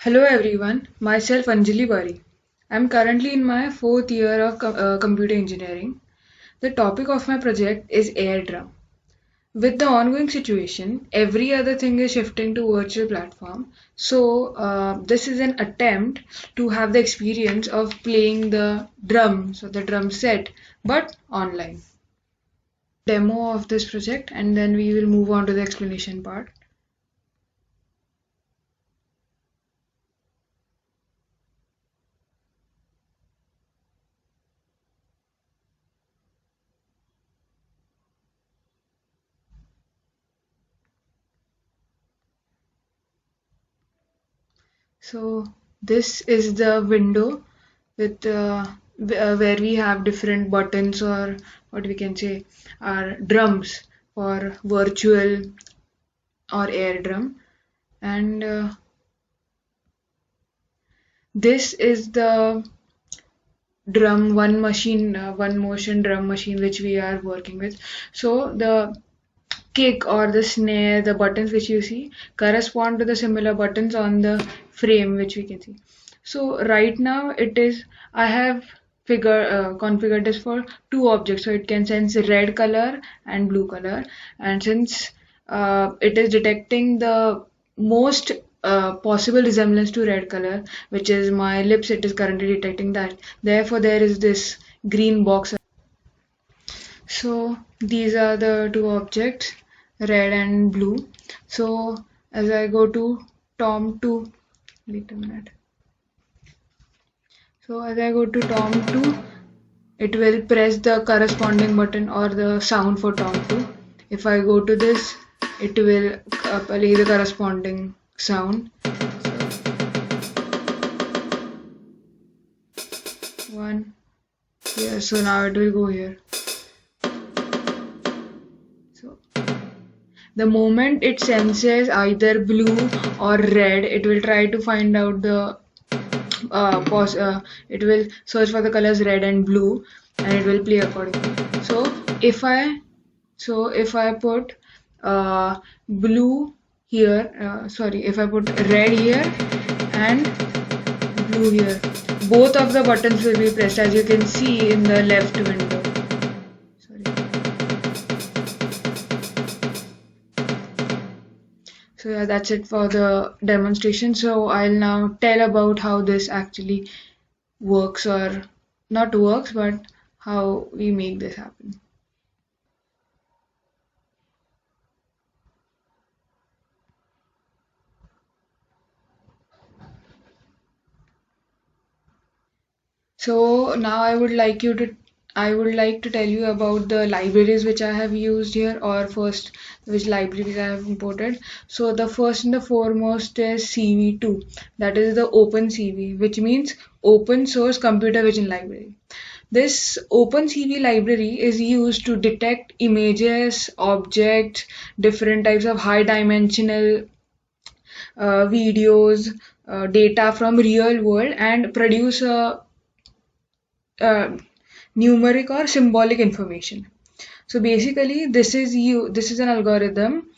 Hello everyone, myself Anjali Bari. I'm currently in my fourth year of computer engineering. The topic of my project is AirDrum. With the ongoing situation, every other thing is shifting to virtual platform. So this is an attempt to have the experience of playing the drums or the drum set, but online. Demo of this project, and then we will move on to the explanation part. So this is the window with where we have different buttons, or what we can say are drums for virtual or air drum. And this is the drum one machine, one motion drum machine which we are working with. So the kick or the snare, the buttons which you see correspond to the similar buttons on the frame which we can see. So right now I have configured this for two objects, so it can sense red color and blue color. And since it is detecting the most possible resemblance to red color, which is my lips, it is currently detecting that. Therefore, there is this green box. So these are the two objects, red and blue. So as I go to Tom 2, wait a minute. So as I go to Tom 2, it will press the corresponding button or the sound for Tom 2. If I go to this, it will play the corresponding sound. So, one, yeah, so now it will go here. So the moment it senses either blue or red, it will try to find out the it will search for the colors red and blue, and it will play accordingly. So if I put blue here, if I put red here and blue here, both of the buttons will be pressed, as you can see in the left window. So yeah, that's it for the demonstration. So I'll now tell about how this actually works, or not works, but how we make this happen. So now I would like to tell you about the libraries which I have used here, or first which libraries I have imported. So the first and the foremost is CV2, that is the OpenCV, which means Open Source Computer Vision Library. This OpenCV library is used to detect images, objects, different types of high dimensional videos, data from real world, and produce a uh, numeric or symbolic information. So basically, this is an algorithm.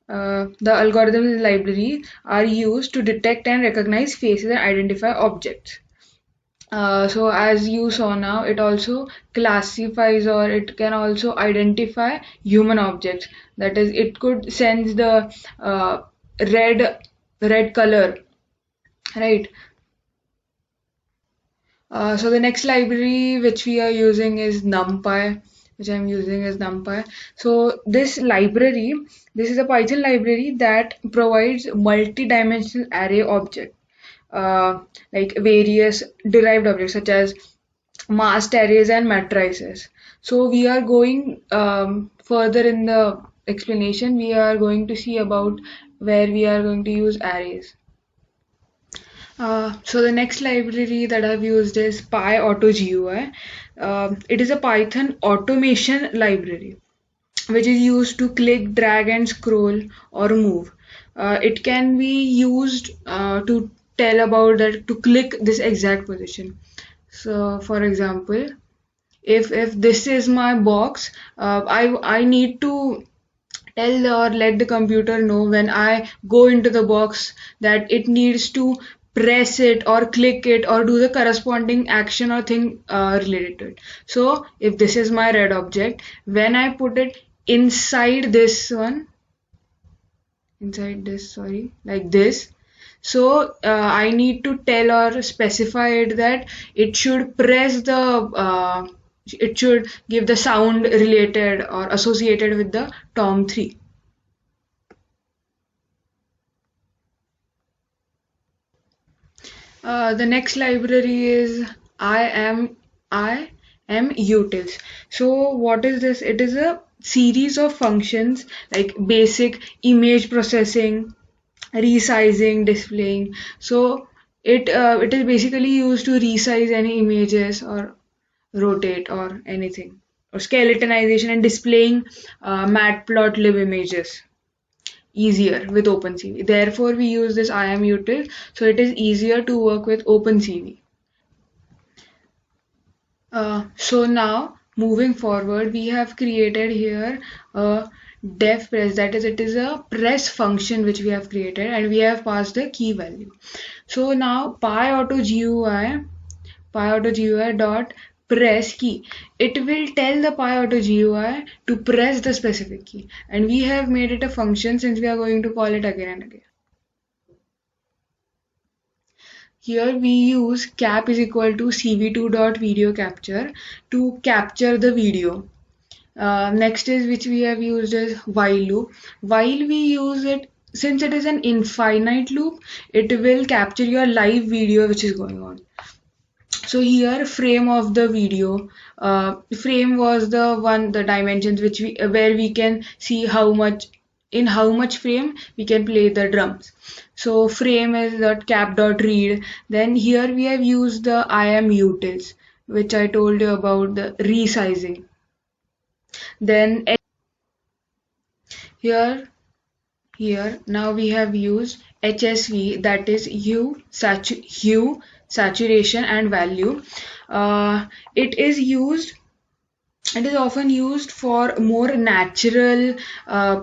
The algorithms in the library are used to detect and recognize faces and identify objects. So as you saw now, it also classifies, or it can also identify human objects. That is, it could sense the red red color, right? So the next library which we are using is NumPy, which I'm using is NumPy. So this is a Python library that provides multi-dimensional array object, like various derived objects such as masked arrays and matrices. So we are going further in the explanation. We are going to see about where we are going to use arrays. So the next library that I've used is PyAutoGUI. It is a Python automation library which is used to click, drag, and scroll or move. It can be used to tell about that to click this exact position. So, for example, if this is my box, I need to tell or let the computer know when I go into the box that it needs to press it or click it or do the corresponding action or thing related to it. So if this is my red object, when I put it inside this one, inside this, sorry, like this, so I need to tell or specify it that it should press the it should give the sound related or associated with the Tom 3. The next library is I am utils. So what is this? It is a series of functions like basic image processing, resizing, displaying. So it is basically used to resize any images or rotate or anything, or skeletonization and displaying matplotlib images easier with OpenCV. Therefore, we use this IAMUtil, so it is easier to work with OpenCV. So now, moving forward, we have created here a def press, that is, it is a press function which we have created, and we have passed the key value. So now, PyAutoGUI dot press key. It will tell the PyAutoGUI to press the specific key, and we have made it a function since we are going to call it again and again. Here we use cap is equal to cv2.video capture to capture the video. Next is which we have used is while loop. While we use it, since it is an infinite loop, it will capture your live video which is going on. So here frame of the video, frame was the dimensions which where we can see how much frame we can play the drums. So frame is cap.read. Then here we have used the IAMUtils, which I told you about the resizing. Then here now we have used HSV, that is hue, saturation and value. It is often used for more natural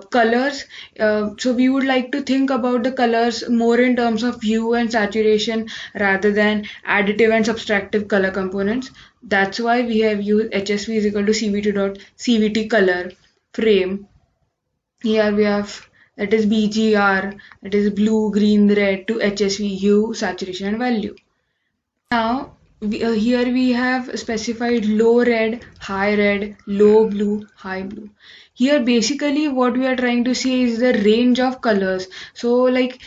colors. So we would like to think about the colors more in terms of hue and saturation rather than additive and subtractive color components. That's why we have used HSV is equal to cv2.cvt color frame. Here we have that is BGR, that is blue, green, red to HSV hue, saturation and value. Now here we have specified low red, high red, low blue, high blue. Here basically what we are trying to see is the range of colors. So like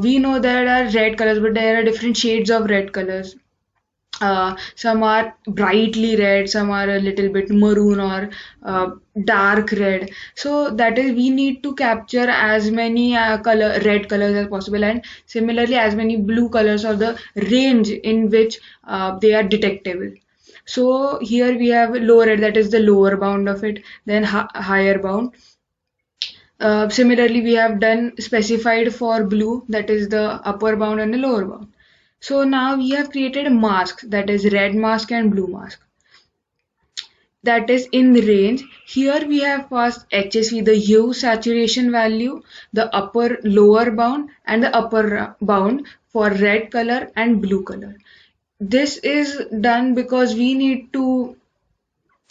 we know there are red colors, but there are different shades of red colors. Some are brightly red, some are a little bit maroon or dark red. So that is, we need to capture as many red colors as possible, and similarly as many blue colors, or the range in which they are detectable. So here we have low red, that is the lower bound of it, then higher bound. Similarly, we have done specified for blue, that is the upper bound and the lower bound. So now we have created masks, that is red mask and blue mask. That is in range. Here we have passed HSV, the hue saturation value, the upper lower bound and the upper bound for red color and blue color. This is done because we need to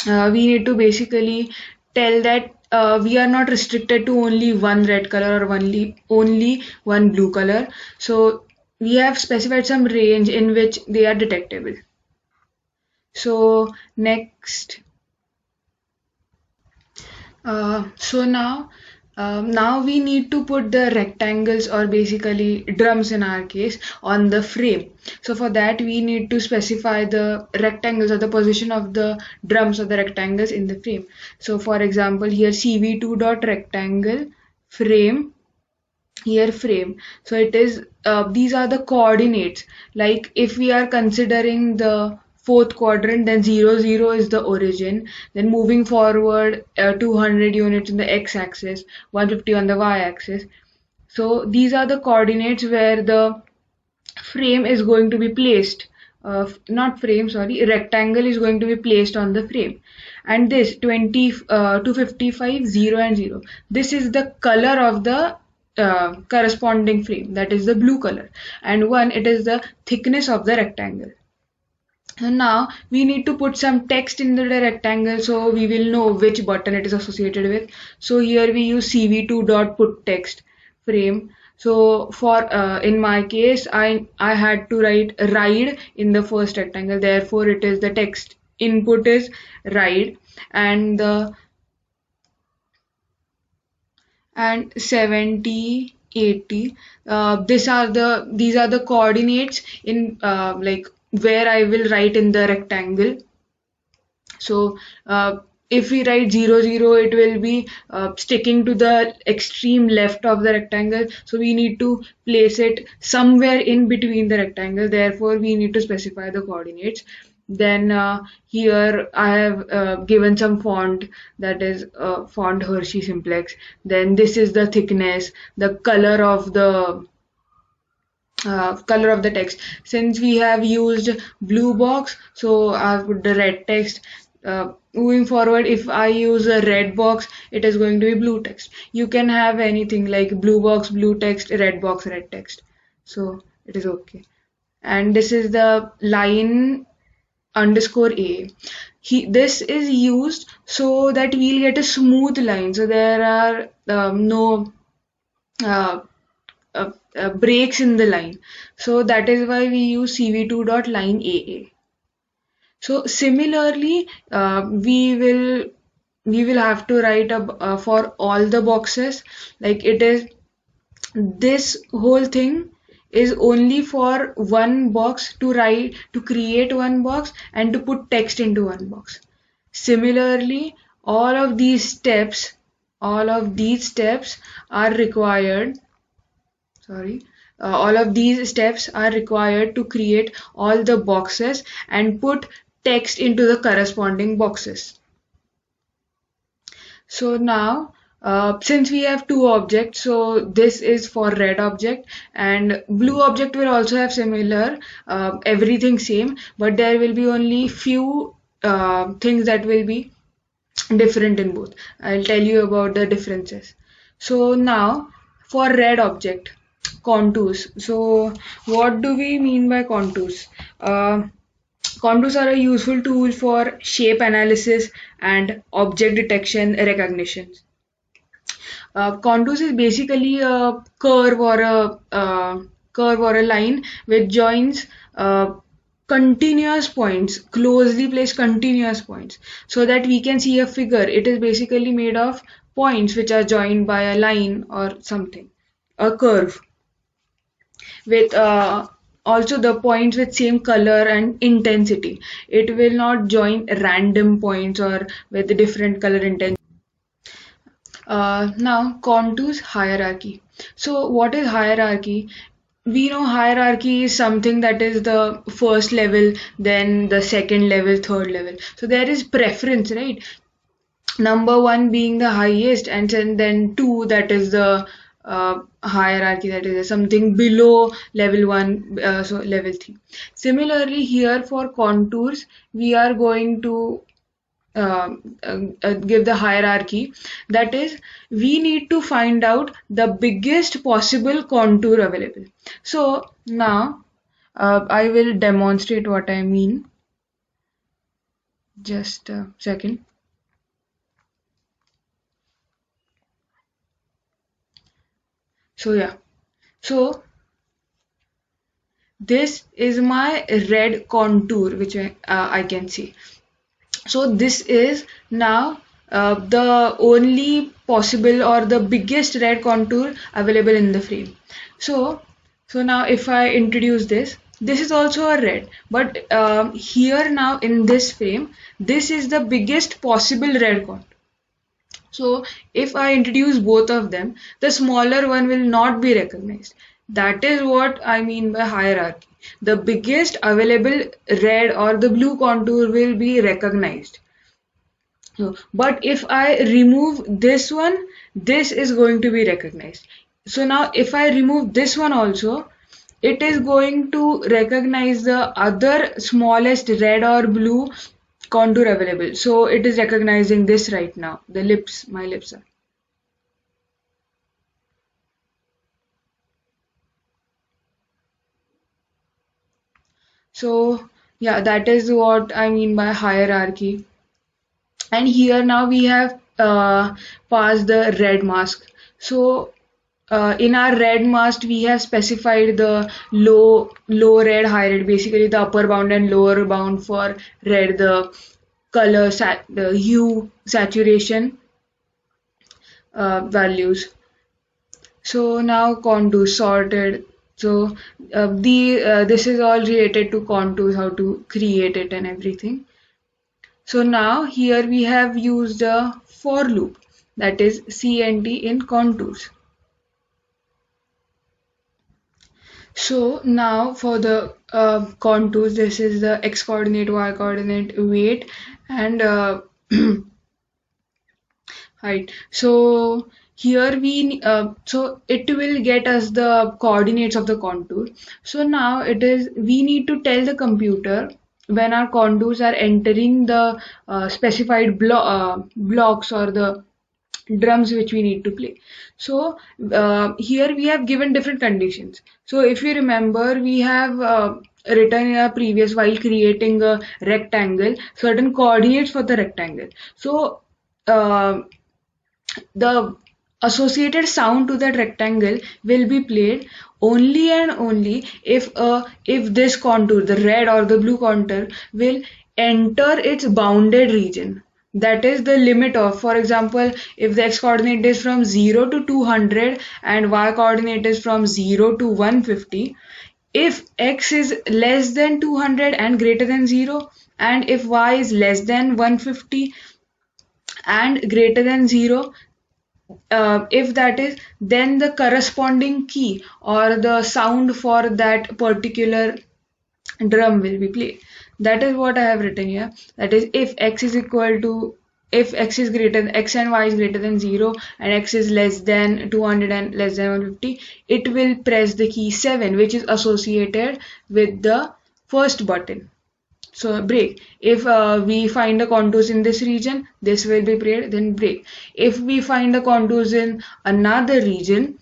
basically tell that we are not restricted to only one red color or only one blue color. So we have specified some range in which they are detectable. So next, now we need to put the rectangles, or basically drums in our case, on the frame. So for that we need to specify the rectangles or the position of the drums or the rectangles in the frame. So for example, here cv2.rectangle frame, here frame. So it is these are the coordinates. Like if we are considering the fourth quadrant, then 0 0 is the origin, then moving forward 200 units in the x-axis, 150 on the y-axis. So these are the coordinates where the frame is going to be placed, rectangle is going to be placed on the frame. And this 255 0 and 0, this is the color of the corresponding frame, that is the blue color, and one, it is the thickness of the rectangle. And now we need to put some text in the rectangle so we will know which button it is associated with. So here we use cv2 dot put text frame. So for in my case, I had to write ride in the first rectangle, therefore it is the text input is ride, and the and 70 80, these are the coordinates in like where I will write in the rectangle. So if we write 0 0, it will be sticking to the extreme left of the rectangle, so we need to place it somewhere in between the rectangle, therefore we need to specify the coordinates. Then here I have given some font, that is font Hershey Simplex. Then this is the thickness, the color of the text. Since we have used blue box, so I've put the red text. Moving forward, if I use a red box, it is going to be blue text. You can have anything like blue box, blue text, red box, red text. So it is okay. And this is the line underscore a. This is used so that we'll get a smooth line. So there are no uh, breaks in the line. So that is why we use cv2 dot line AA. So similarly, we will have to write for all the boxes, like it is, this whole thing is only for one box, to write, to create one box and to put text into one box. Similarly, all of these steps are required. Sorry. All of these steps are required to create all the boxes and put text into the corresponding boxes. So now, since we have two objects, so this is for red object, and blue object will also have similar, everything same, but there will be only few things that will be different in both. I'll tell you about the differences. So now, for red object, contours. So what do we mean by contours? Contours are a useful tool for shape analysis and object detection recognition. Contours is basically a curve or a line which joins continuous points, closely placed continuous points, so that we can see a figure. It is basically made of points which are joined by a line or something, a curve, with also the points with same color and intensity. It will not join random points or with different color intensity. Now, contours hierarchy. So what is hierarchy? We know hierarchy is something that is the first level, then the second level, third level. So there is preference, right? Number one being the highest, and then two, that is the hierarchy, that is something below level one, so level three. Similarly, here for contours, we are going to give the hierarchy, that is, we need to find out the biggest possible contour available. So now I will demonstrate what I mean. Just a second. So yeah, so this is my red contour which I can see. So this is now the only possible or the biggest red contour available in the frame. So now if I introduce this, this is also a red, but here now in this frame, this is the biggest possible red contour. So if I introduce both of them, the smaller one will not be recognized. That is what I mean by hierarchy. The biggest available red or the blue contour will be recognized. But if I remove this one, this is going to be recognized. So now if I remove this one also, it is going to recognize the other smallest red or blue contour available. So it is recognizing this right now. The lips, my lips are. So yeah, that is what I mean by hierarchy. And here now we have passed the red mask. So in our red mask we have specified the low red, high red, basically the upper bound and lower bound for red, the color the hue saturation values. So now contours sorted. So the this is all related to contours, how to create it and everything. So now here we have used a for loop, that is CNT in contours. So now for the contours, this is the x coordinate, y coordinate, weight, and height. So here so it will get us the coordinates of the contour. So now we need to tell the computer when our contours are entering the specified blocks or the drums which we need to play. So here we have given different conditions. So if you remember, we have written in our previous, while creating a rectangle, certain coordinates for the rectangle. So the associated sound to that rectangle will be played only and only if this contour, the red or the blue contour, will enter its bounded region. That is the limit of, for example, if the x coordinate is from 0 to 200 and y coordinate is from 0 to 150, if x is less than 200 and greater than 0, and if y is less than 150 and greater than 0, if that is, then the corresponding key or the sound for that particular drum will be played. That is what I have written here. That is, if x is equal to, if x is greater than, x and y is greater than 0 and x is less than 200 and less than 150, it will press the key 7, which is associated with the first button. So break. If we find the contours in this region, this will be played, then break. If we find the contours in another region,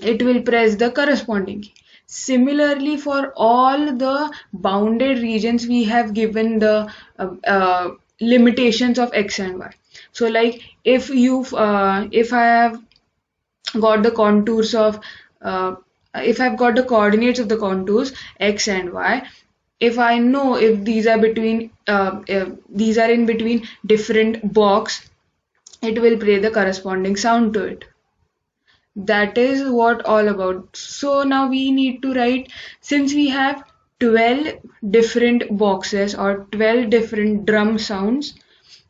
it will press the corresponding key. Similarly, for all the bounded regions, we have given the limitations of x and y. So like if I have got the contours of if I've got the coordinates of the contours x and y, if I know if these are between if these are in between different box, it will play the corresponding sound to it. That is what all about. So now we need to write, since we have 12 different boxes or 12 different drum sounds,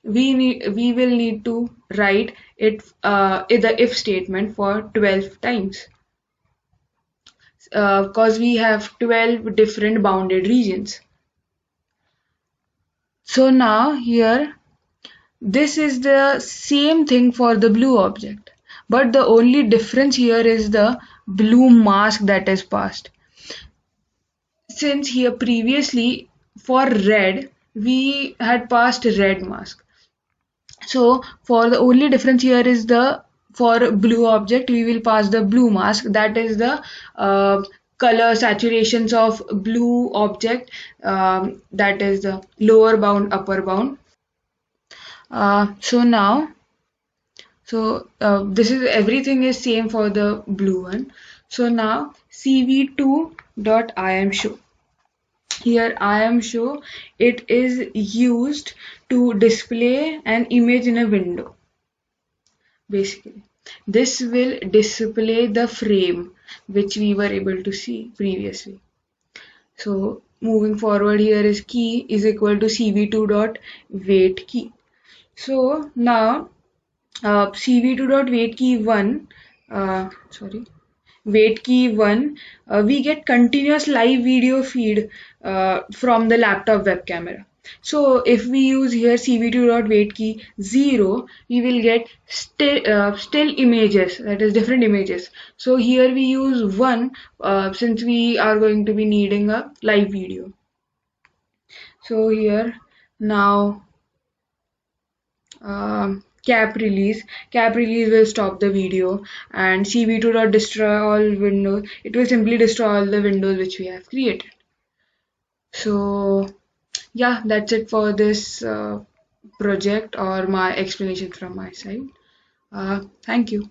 we will need to write it in the if statement for 12 times, because we have 12 different bounded regions. So now here, this is the same thing for the blue object, but the only difference here is the blue mask that is passed. Since here previously for red we had passed red mask, so for the only difference here is the, for blue object we will pass the blue mask, that is the color saturations of blue object, that is the lower bound, upper bound. So now, so this is, everything is same for the blue one. So now cv2.imshow. Here imshow, it is used to display an image in a window. Basically, this will display the frame which we were able to see previously. So moving forward, here is key is equal to cv2.wait key. So now cv2.wait key 1, wait key 1, we get continuous live video feed from the laptop web camera. So if we use here cv2.wait key 0, we will get still images, that is different images. So here we use 1 since we are going to be needing a live video. So here now cap release will stop the video, and cv2.destroy all windows, it will simply destroy all the windows which we have created. So yeah, that's it for this project or my explanation from my side. Thank you.